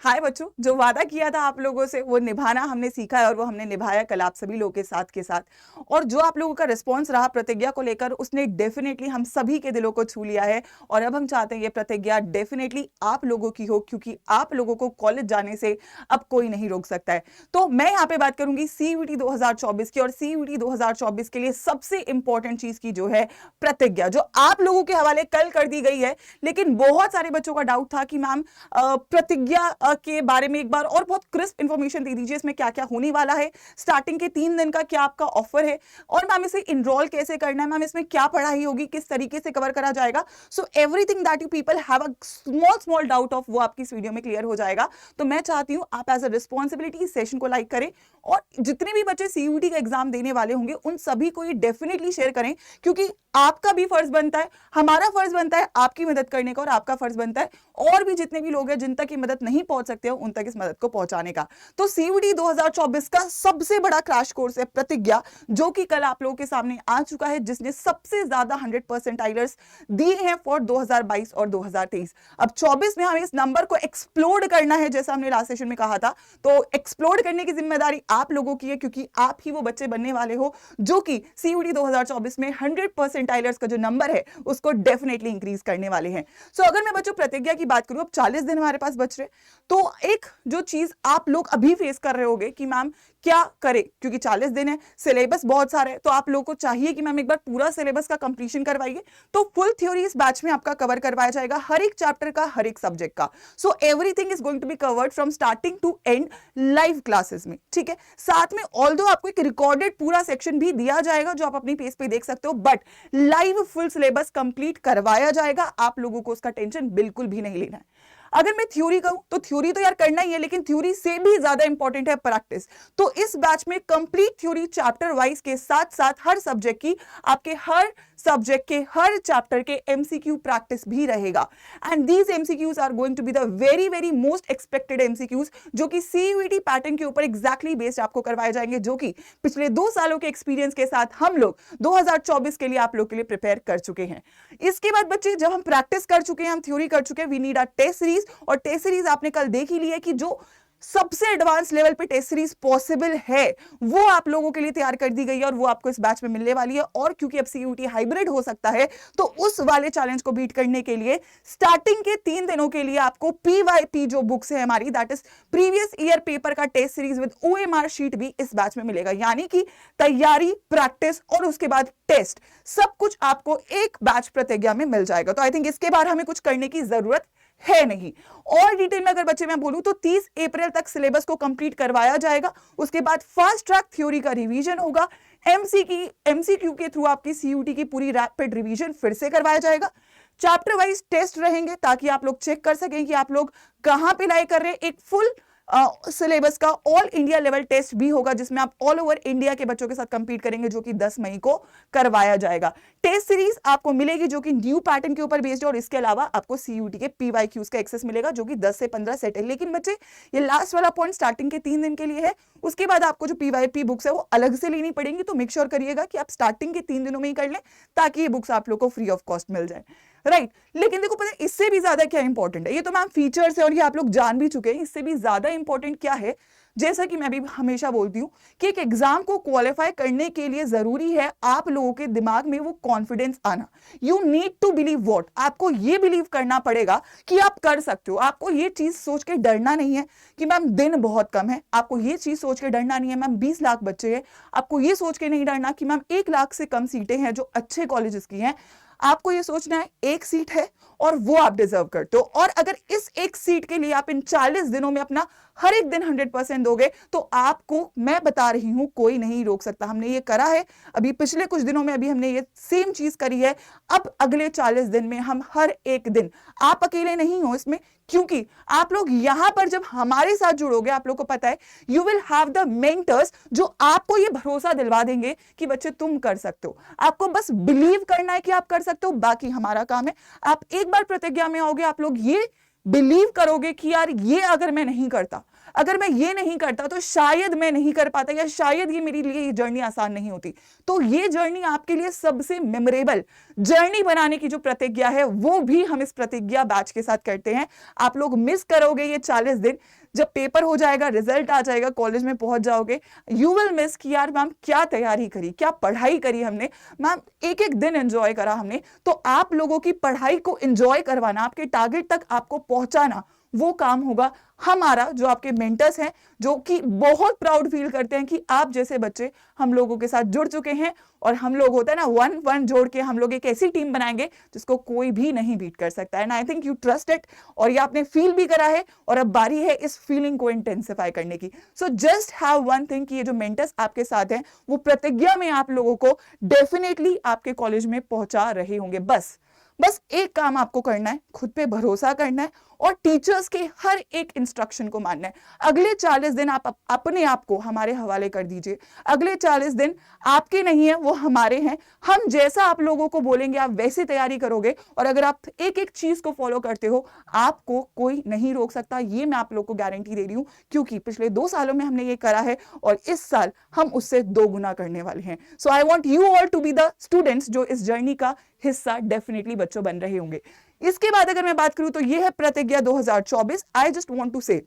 हाय बच्चों, जो वादा किया था आप लोगों से वो निभाना हमने सीखा है और वो हमने निभाया कल आप सभी लोगों के साथ। और जो आप लोगों का रिस्पॉन्स रहा प्रतिज्ञा को लेकर, उसने डेफिनेटली हम सभी के दिलों को छू लिया है। और अब हम चाहते हैं ये प्रतिज्ञा डेफिनेटली आप लोगों की हो, क्योंकि आप लोगों को कॉलेज जाने से अब कोई नहीं रोक सकता है। तो मैं यहाँ पे बात करूंगी सीयूईटी 2024 की, और सीयूईटी 2024 के लिए सबसे इंपॉर्टेंट चीज की जो है प्रतिज्ञा, जो आप लोगों के हवाले कल कर दी गई है। लेकिन बहुत सारे बच्चों का डाउट था कि मैम प्रतिज्ञा के बारे में एक बार और बहुत क्रिस्प इंफॉर्मेशन दे दीजिए, इसमें क्या क्या होने वाला है, स्टार्टिंग के 3 दिन का क्या आपका ऑफर है, और मैम इसे इनरोल कैसे करना है, मैम इसमें क्या पढ़ाई होगी, किस तरीके से कवर करा जाएगा। So everything that you people have a small doubt of, वो आपकी इस वीडियो में क्लियर हो जाएगा। तो मैं चाहती हूं आप एज अ रिस्पॉन्सिबिलिटी इस सेशन को लाइक करें, और जितने भी बच्चे सीयूईटी का एग्जाम देने वाले होंगे उन सभी को ये डेफिनेटली शेयर करें, क्योंकि आपका भी फर्ज बनता है, हमारा फर्ज बनता है आपकी मदद करने का, और आपका फर्ज बनता है और भी जितने भी लोग हैं जिन तक ये मदद नहीं पहुंच सकते हो उन तक इस मदद को पहुंचाने का। तो सीयूईटी 2024 का सबसे बड़ा क्रैश कोर्स है प्रतिज्ञा, जो कि कल आप लोगों के सामने आ चुका है, जिसने सबसे ज्यादा 100% दिए हैं फॉर 2022 और 2023। अब 24 में हमें इस नंबर को एक्सप्लोड करना है, जैसा हमने लास्ट सेशन में कहा था। तो एक्सप्लोड करने की जिम्मेदारी आप लोगों की है, क्योंकि आप ही वो बच्चे बनने वाले हो जो कि सीयूईटी 2024 में 100% का जो नंबर है उसको डेफिनेटली इंक्रीज करने वाले हैं। सो अगर मैं बच्चों प्रतिज्ञा की बात करूं, अब 40 दिन हमारे पास बच रहे, तो एक जो चीज आप लोग अभी फेस कर रहे होगे कि मैम क्या करें, क्योंकि 40 दिन है, सिलेबस बहुत सारा है, तो आप लोगों को चाहिए कि मैम एक बार पूरा सिलेबस का कंप्लीशन करवाइए। तो फुल थ्योरी इस बैच में आपका कवर करवाया जाएगा, हर एक चैप्टर का, हर एक सब्जेक्ट का। So everything is going to be covered from starting to end live classes में, ठीक है। साथ में ऑल्दो आपको एक रिकॉर्डेड पूरा सेक्शन भी दिया जाएगा जो आप अपनी पेज पे देख सकते हो, but live full syllabus complete करवाया जाएगा। आप लोगों को उसका टेंशन बिल्कुल भी नहीं लेना है। अगर मैं थ्योरी कहूं तो थ्योरी तो यार करना ही है, लेकिन थ्योरी से भी ज्यादा इंपॉर्टेंट है प्रैक्टिस। तो इस बैच में कंप्लीट थ्योरी चैप्टर वाइज के साथ साथ हर सब्जेक्ट की, आपके हर सब्जेक्ट के हर चैप्टर के एमसीक्यू प्रैक्टिस भी रहेगा। And these MCQs are going to be the very very most expected MCQs, जो कि सीयूईटी पैटर्न के ऊपर एग्जैक्टली बेस्ड आपको करवाए जाएंगे, जो कि पिछले 2 सालों के एक्सपीरियंस के साथ हम लोग 2024 के लिए आप लोग के लिए प्रिपेयर कर चुके हैं। इसके बाद बच्चे जब हम प्रैक्टिस कर चुके हैं, हम थ्योरी कर चुके हैं, we need a test series. और टेस्ट सीरीज आपने कल देख ही ली है कि जो सबसे एडवांस लेवल पे टेस्ट सीरीज पॉसिबल है वो आप लोगों के लिए तैयार कर दी गई है, और वो आपको इस बैच में मिलने वाली है। और क्योंकि अब सीयूईटी हाइब्रिड हो सकता है, तो उस वाले चैलेंज को बीट करने के लिए स्टार्टिंग के 3 दिनों के लिए आपको पीवाईपी जो बुक्स है हमारी, that is previous year paper का test series with OMR sheet भी इस बैच में मिलेगा। यानी कि तैयारी, प्रैक्टिस और उसके बाद टेस्ट, सब कुछ आपको एक बैच प्रतिज्ञा में मिल जाएगा। तो आई थिंक इसके बाद हमें कुछ करने की जरूरत है नहीं। और डिटेल में अगर बच्चे मैं बोलूं तो 30 अप्रैल तक सिलेबस को कंप्लीट करवाया जाएगा। उसके बाद फास्ट ट्रैक थ्योरी का रिवीजन होगा, एमसीक्यू के थ्रू आपकी सीयूईटी की पूरी रैपिड रिवीजन फिर से करवाया जाएगा। चैप्टर वाइज टेस्ट रहेंगे ताकि आप लोग चेक कर सकें कि आप लोग कहां पे लाए कर रहे हैं। एक फुल सिलेबस का ऑल इंडिया लेवल टेस्ट भी होगा, जिसमें आप ऑल ओवर इंडिया के बच्चों के साथ कंपीट करेंगे, जो कि 10 मई को करवाया जाएगा। टेस्ट सीरीज आपको मिलेगी जो कि न्यू पैटर्न के ऊपर बेस्ड है, और इसके अलावा आपको सीयूईटी के पीवाईक्यूज का एक्सेस मिलेगा, जो कि 10 से 15 सेट है। लेकिन बच्चे ये लास्ट वाला पॉइंट स्टार्टिंग के 3 दिन के लिए है, उसके बाद आपको जो पीवाईपी बुक्स है वो अलग से लेनी पड़ेंगी। तो मेक श्योर करिएगा कि आप स्टार्टिंग के 3 दिनों में ही कर लें, ताकि ये बुक्स आप लोग को फ्री ऑफ कॉस्ट मिल जाए, राइट। लेकिन देखो पता है इससे भी ज्यादा क्या इंपॉर्टेंट है, ये तो मैम फीचर्स है और ये आप लोग जान भी चुके हैं। इससे भी ज्यादा इंपॉर्टेंट क्या है, जैसा कि मैं भी हमेशा बोलती हूं कि एक एग्जाम को क्वालिफाई करने के लिए जरूरी है आप लोगों के दिमाग में वो कॉन्फिडेंस आना। You need to believe what, आपको ये बिलीव करना पड़ेगा कि आप कर सकते हो। आपको ये चीज सोच के डरना नहीं है कि मैम दिन बहुत कम है, आपको ये चीज सोच के डरना नहीं है मैम 20 लाख बच्चे हैं, आपको ये सोच के नहीं डरना कि मैम 1 लाख से कम सीटें हैं जो अच्छे कॉलेजेस की हैं। आपको ये सोचना है एक सीट है और वो आप डिजर्व करते हो, और अगर इस एक सीट के लिए आप इन 40 दिनों में अपना हर एक दिन 100% दोगे, तो आपको मैं बता रही हूं कोई नहीं रोक सकता। हमने ये करा है अभी पिछले कुछ दिनों में, अभी हमने ये सेम चीज करी है। अब अगले 40 दिन में हम हर एक दिन, आप अकेले नहीं हो इसमें, क्योंकि आप लोग यहां पर जब हमारे साथ जुड़ोगे, आप लोग को पता है you will have the mentors जो आपको ये भरोसा दिलवा देंगे कि बच्चे तुम कर सकते हो। आपको बस बिलीव करना है कि आप कर सकते हो, बाकी हमारा काम है। आप एक बार प्रतिज्ञा में आओगे, आप लोग ये बिलीव करोगे कि यार ये अगर मैं नहीं करता, अगर मैं ये नहीं करता तो शायद मैं नहीं कर पाता, या शायद ये मेरे लिए ये जर्नी आसान नहीं होती। तो ये जर्नी आपके लिए सबसे मेमोरेबल जर्नी बनाने की जो प्रतिज्ञा है वो भी हम इस प्रतिज्ञा बैच के साथ करते हैं। आप लोग मिस करोगे ये 40 दिन, जब पेपर हो जाएगा, रिजल्ट आ जाएगा, कॉलेज में पहुंच जाओगे, यू विल मिस कि यार मैम क्या तैयारी करी, क्या पढ़ाई करी हमने, मैम एक एक दिन एंजॉय करा हमने। तो आप लोगों की पढ़ाई को एंजॉय करवाना, आपके टारगेट तक आपको पहुंचाना, वो काम होगा हमारा, जो आपके मेंटर्स हैं, जो कि बहुत प्राउड फील करते हैं कि आप जैसे बच्चे हम लोगों के साथ जुड़ चुके हैं। और हम लोग होता है ना, वन वन जोड़ के हम लोग एक ऐसी टीम बनाएंगे जिसको कोई भी नहीं बीट कर सकता है। And I think you trust it, और ये आपने फील भी करा है, और अब बारी है इस फीलिंग को इंटेंसिफाई करने की। So just have one thing कि ये जो मेंटर्स आपके साथ हैं वो प्रतिज्ञा में आप लोगों को डेफिनेटली आपके कॉलेज में पहुंचा रहे होंगे। बस एक काम आपको करना है, खुद पे भरोसा करना है और टीचर्स के हर एक इंस्ट्रक्शन को मानना है। अगले 40 दिन आप अपने आप को हमारे हवाले कर दीजिए। अगले 40 दिन आपके नहीं है, वो हमारे हैं। हम जैसा आप लोगों को बोलेंगे आप वैसी तैयारी करोगे, और अगर आप एक एक चीज को फॉलो करते हो आपको कोई नहीं रोक सकता। ये मैं आप लोग को गारंटी दे रही हूं, क्योंकि पिछले 2 सालों में हमने ये करा है और इस साल हम उससे 2 गुना करने वाले हैं। So I want you all to be the students जो इस जर्नी का हिस्सा डेफिनेटली बच्चों बन रहे होंगे। इसके बाद अगर मैं बात करूं तो ये है प्रतिज्ञा 2024। आई जस्ट वांट टू से,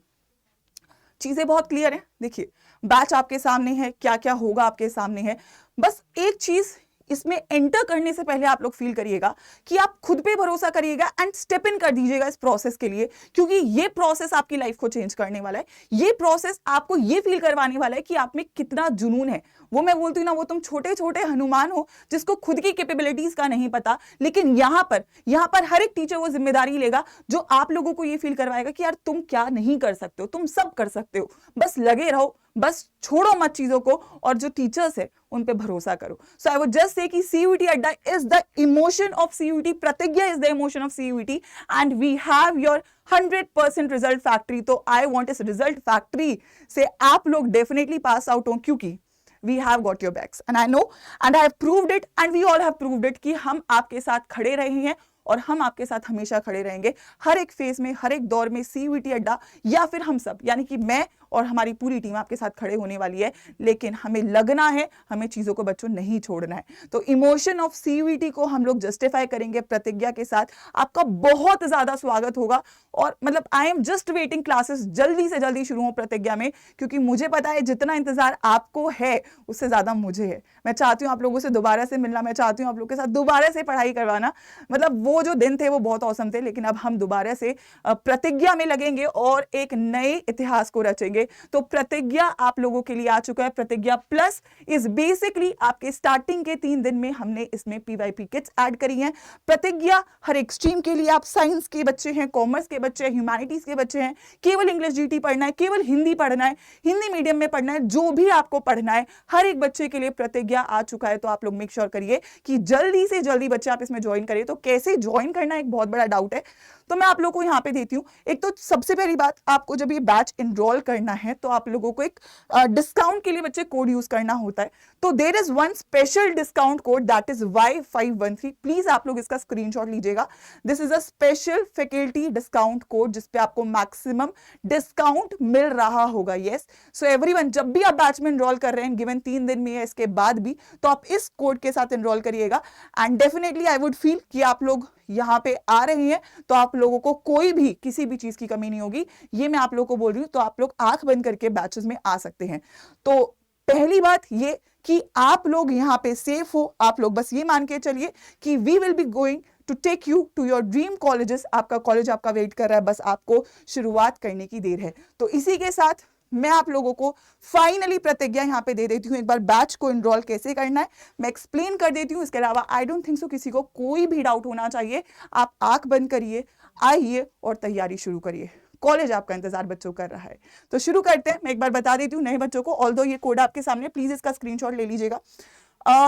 चीजें बहुत क्लियर है। देखिए बैच आपके सामने है, क्या क्या होगा आपके सामने है। बस एक चीज इसमें एंटर करने से पहले आप लोग फील करिएगा कि आप खुद पे भरोसा करिएगा एंड स्टेप इन कर दीजिएगा इस प्रोसेस के लिए, क्योंकि ये प्रोसेस आपकी लाइफ को चेंज करने वाला है। ये प्रोसेस आपको ये फील करवाने वाला है कि आप में कितना जुनून है। वो मैं बोलती हूँ ना, वो तुम छोटे छोटे हनुमान हो जिसको खुद की कैपेबिलिटीज का नहीं पता, लेकिन यहाँ पर हर एक टीचर वो जिम्मेदारी लेगा जो आप लोगों को ये फील करवाएगा कि यार तुम क्या नहीं कर सकते हो, तुम सब कर सकते हो, बस लगे रहो, बस छोड़ो मत चीजों को, और जो टीचर्स है उन पे भरोसा करो। सो आई वुड जस्ट से कि CUET Adda is the emotion of CUET, Pratigya is the emotion of CUET, and we have your 100% result factory. तो आई वांट इस रिजल्ट फैक्ट्री से आप लोग डेफिनेटली पास आउट हो, क्योंकि we have got your backs and I know and I have proved it and we all have proved it कि हम आपके साथ खड़े रहे हैं और हम आपके साथ हमेशा खड़े रहेंगे। हर एक फेज में, हर एक दौर में CUET अड्डा या फिर हम सब, यानी कि मैं और हमारी पूरी टीम आपके साथ खड़े होने वाली है। लेकिन हमें लगना है, हमें चीजों को बच्चों नहीं छोड़ना है। तो इमोशन ऑफ CUET को हम लोग जस्टिफाई करेंगे प्रतिज्ञा के साथ। आपका बहुत ज्यादा स्वागत होगा, और मतलब I am just waiting classes जल्दी से जल्दी शुरू हो प्रतिज्ञा में, क्योंकि मुझे पता है जितना इंतजार आपको है उससे ज्यादा मुझे है। मैं चाहती हूँ आप लोगों से दोबारा से मिलना, मैं चाहती हूँ आप लोगों के साथ दोबारा से पढ़ाई करवाना। मतलब वो जो दिन थे वो बहुत औसम थे, लेकिन अब हम दोबारा से प्रतिज्ञा में लगेंगे और एक नए इतिहास को रचेंगे। तो प्रतिज्ञा आप लोगों के लिए आ चुका है। प्रतिज्ञा प्लस इज बेसिकली आपके स्टार्टिंग के 3 दिन में हमने इसमें PYP किट्स ऐड करी हैं। प्रतिज्ञा हर एक स्ट्रीम के लिए, आप साइंस के बच्चे हैं, कॉमर्स के बच्चे हैं, ह्यूमैनिटीज के बच्चे हैं, केवल इंग्लिश GT पढ़ना है, केवल हिंदी पढ़ना है, हिंदी मीडियम में पढ़ना है, जो भी आपको पढ़ना है, हर एक बच्चे के लिए प्रतिज्ञा आ चुका है। तो आप लोग मेक श्योर करिए कि जल्दी से जल्दी बच्चे आप इसमें ज्वाइन करिए। तो कैसे ज्वाइन करना एक बहुत बड़ा डाउट है, तो मैं आप लोगों को यहाँ पे देती हूँ। एक तो सबसे पहली बात, आपको जब ये बैच इनरोल करना है तो आप लोगों को एक डिस्काउंट के लिए बच्चे कोड यूज करना होता है। तो there is one special discount code, that is Y513। Please आप लोग इसका स्क्रीनशॉट लीजिएगा। This is a special faculty discount code जिसपे आपको मैक्सिमम डिस्काउंट मिल रहा होगा। यस, सो एवरीवन, जब भी आप बैच में इनरोल कर रहे हैं, गिवन 3 दिन में है, इसके बाद भी, तो आप इस कोड के साथ इनरोल करिएगा। And definitely I would feel कि आप लोग यहाँ पे आ रहे हैं तो आप लोगों को कोई भी किसी भी चीज की कमी नहीं होगी। ये मैं आप लोगों को बोल रही हूँ। तो आप लोग आंख बंद करके बैचेस में आ सकते हैं। तो पहली बात ये कि आप लोग यहाँ पे सेफ हो। आप लोग बस ये मान के चलिए कि we will be going to take you to your dream colleges. आपका कॉलेज आपका वेट कर रहा है, बस आपको शुरुआत करने की देर है। तो इसी के साथ मैं आप लोगों को फाइनली प्रतिज्ञा यहाँ पे दे देती हूँ। एक बार बैच को इनरोल कैसे करना है मैं एक्सप्लेन कर देती हूँ। इसके अलावा आई डोंट थिंक सो किसी को कोई भी डाउट होना चाहिए। आप आंख बंद करिए, आइए और तैयारी शुरू करिए। कॉलेज आपका इंतजार बच्चों कर रहा है। तो शुरू करते हैं। मैं एक बार बता देती हूँ नए बच्चों को, ऑल्दो ये कोड आपके सामने, प्लीज इसका स्क्रीनशॉट ले लीजिएगा।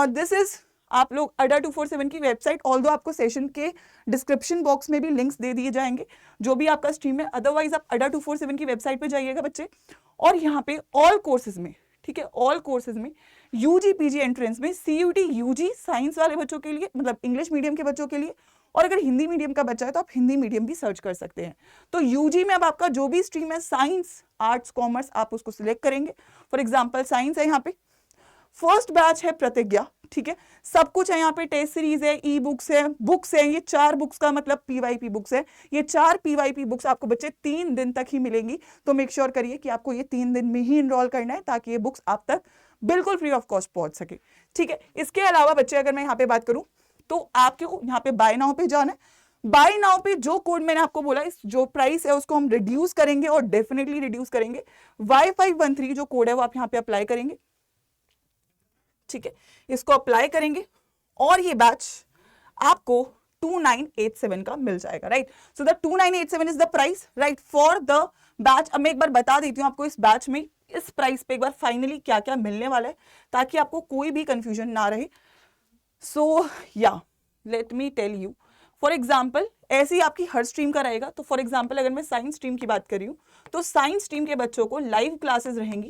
दिस इज आप लोग अड्डा 247 की वेबसाइट, ऑल्दो आपको सेशन के डिस्क्रिप्शन बॉक्स में भी लिंक्स दे दिए जाएंगे जो भी आपका स्ट्रीम है। अदरवाइज आप अड्डा 247 की वेबसाइट पे जाइएगा बच्चे, और यहाँ पे ऑल कोर्सेज में, ठीक है, ऑल कोर्सेज में UG PG एंट्रेंस में CUET UG साइंस वाले बच्चों के लिए, मतलब इंग्लिश मीडियम के बच्चों के लिए, और अगर हिंदी मीडियम का बच्चा है तो आप हिंदी मीडियम भी सर्च कर सकते हैं। तो यूजी में अब आपका जो भी स्ट्रीम है, साइंस, आर्ट्स, कॉमर्स, आप उसको सिलेक्ट करेंगे। फॉर एग्जाम्पल साइंस है, यहाँ पे फर्स्ट बैच है प्रतिज्ञा, ठीक है, सब कुछ है यहाँ पे, टेस्ट सीरीज है, ई बुक्स है, बुक्स है, ये 4 बुक्स का मतलब पीवाईपी बुक्स है, ये 4 पीवाईपी बुक्स आपको बच्चे 3 दिन तक ही मिलेंगी। तो मेक श्योर करिए कि आपको ये 3 दिन में ही इनरोल करना है ताकि ये बुक्स आप तक बिल्कुल फ्री ऑफ कॉस्ट पहुंच सके, ठीक है। इसके अलावा बच्चे अगर मैं यहाँ पे बात करूं तो आपको यहाँ पे बाय नाउ पे जाना है। बाय नाउ पे जो कोड मैंने आपको बोला, इस जो प्राइस है उसको हम रिड्यूस करेंगे और डेफिनेटली रिड्यूस करेंगे। Y513 जो कोड है वो आप यहाँ पे अप्लाई करेंगे, ठीक है, इसको अप्लाई करेंगे और ये बैच आपको 2987 का मिल जाएगा, right. So the 2987 is the price, right, for the batch. अब मैं एक बार बता देती हूँ आपको इस बैच में इस प्राइस पे एक बार फाइनली क्या क्या मिलने वाला है ताकि आपको कोई भी कंफ्यूजन ना रहे। सो या let me tell you, for example ऐसे ही आपकी हर स्ट्रीम का रहेगा। तो फॉर एग्जाम्पल अगर मैं साइंस स्ट्रीम की बात कर रही हूँ तो साइंस स्ट्रीम के बच्चों को लाइव क्लासेस रहेंगी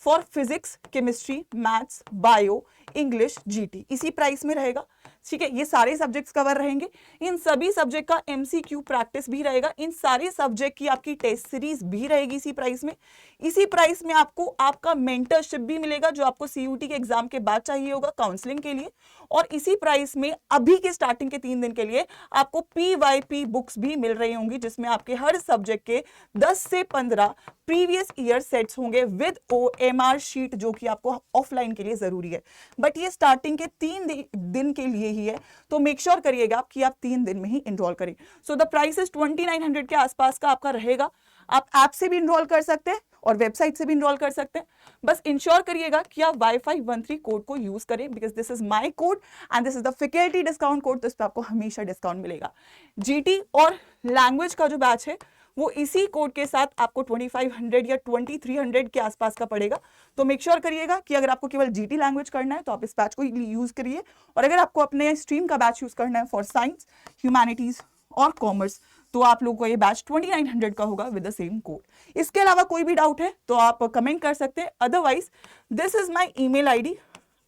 for physics, chemistry, maths, bio, English, GT, इसी प्राइस में रहेगा, ठीक है। ये सारे सब्जेक्ट्स कवर रहेंगे, इन सभी सब्जेक्ट का एमसीक्यू प्रैक्टिस भी रहेगा, इन सारे सब्जेक्ट की आपकी टेस्ट सीरीज भी रहेगी इसी प्राइस में। इसी प्राइस में आपको आपका मेंटरशिप भी मिलेगा जो आपको सीयूटी के एग्जाम के बाद चाहिए होगा काउंसलिंग के लिए। और इसी प्राइस में अभी के स्टार्टिंग के 3 दिन के लिए आपको पीवाईपी बुक्स भी मिल रही होंगी जिसमें आपके हर सब्जेक्ट के 10 से 15 प्रीवियस ईयर सेट्स होंगे विद OMR शीट जो कि आपको ऑफलाइन के लिए जरूरी है। बट ये स्टार्टिंग के 3 दिन के लिए ही है, तो मेक श्योर करिएगा कि आप 3 दिन में ही इनरोल करें। सो द प्राइस इज 2900 के आसपास का आपका रहेगा। आप ऐप से भी इनरोल कर सकते हैं और वेबसाइट से भी इनरोल कर सकते हैं। बस इंश्योर करिएगा कि आप Y513 कोड को यूज करें because this is my code and this is the faculty discount code, तो इस पर आपको हमेशा डिस्काउंट मिलेगा। जीटी और लैंग्वेज का जो बैच है वो इसी कोड के साथ आपको 2500 या 2300 के आसपास का पड़ेगा। तो मेक श्योर करिएगा कि अगर आपको केवल जीटी लैंग्वेज करना है तो आप इस बैच को यूज करिए, और अगर आपको अपने स्ट्रीम का बैच यूज करना है फॉर साइंस, ह्यूमैनिटीज और कॉमर्स तो आप लोगों को ये बैच 2900 का होगा विद द सेम कोड। इसके अलावा कोई भी डाउट है तो आप कमेंट कर सकते हैं, otherwise this is my email ID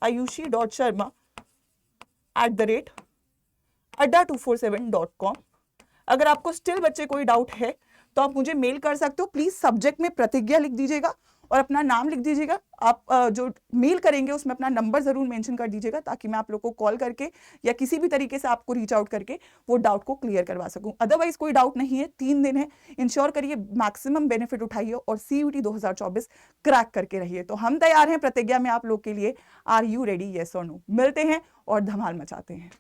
ayushi.sharma@adda247.com। अगर आपको स्टिल बच्चे कोई डाउट है तो आप मुझे मेल कर सकते हो। प्लीज सब्जेक्ट में प्रतिज्ञा लिख दीजिएगा और अपना नाम लिख दीजिएगा। आप जो मेल करेंगे उसमें अपना नंबर जरूर मेंशन कर दीजिएगा ताकि मैं आप लोग को कॉल करके या किसी भी तरीके से आपको रीच आउट करके वो डाउट को क्लियर करवा सकूं। अदरवाइज कोई डाउट नहीं है, 3 दिन है, इंश्योर करिए मैक्सिमम बेनिफिट उठाइए और CUET 2024 क्रैक करके रहिए। तो हम तैयार हैं प्रतिज्ञा में आप लोग के लिए। Are you ready? येस और नो? मिलते हैं और धमाल मचाते हैं।